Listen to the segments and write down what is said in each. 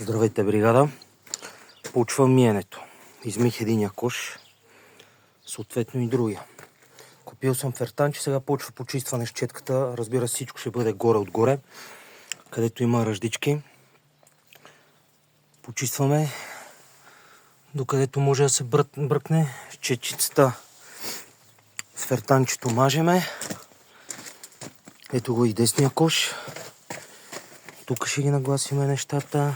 Здравейте, бригада. Почвам миенето. Измих единия кош, съответно и другия. Купил съм фертанче, сега почва почистване с четката. Разбира се, всичко ще бъде горе-отгоре, където има ръждички. Почистваме докъдето може да се бръкне с четчицата. С фертанчето мажеме. Ето го и десния кош. Тук ще ги нагласиме нещата.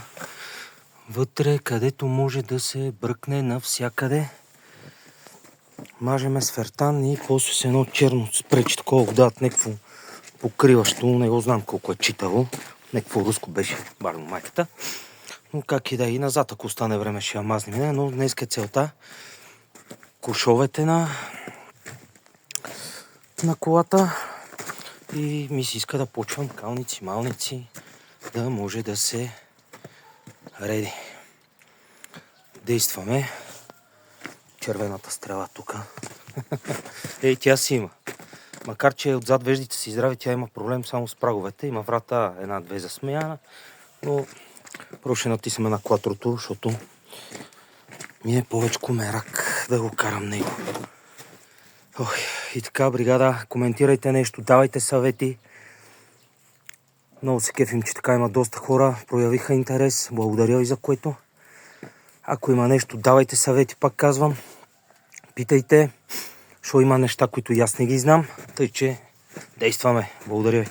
Вътре, където може да се бръкне навсякъде. Мажеме с фертан и после с едно черно спрече, такова го дадат някакво покриващо, не го знам колко е читаво. Някакво руско беше, барно майката. Но как и да и назад, ако остане време ще я мазнем. Но днес е целта кошовете на колата и ми се иска да почвам калници, малници, да може да се реди. Действаме. Червената стрела тук. Ей, тя си има. Макар че отзад веждите си здрави, тя има проблем само с праговете. Има врата една-две за смяна, но първо ще натисаме на клатрото, защото ми е повече мерак да го карам него. И така, бригада, коментирайте нещо, давайте съвети. Много се кефим, че така има доста хора, проявиха интерес. Благодаря ви за което. Ако има нещо, давайте съвети, пак казвам. Питайте, защото има неща, които аз не ги знам. Тъй, че действаме. Благодаря ви.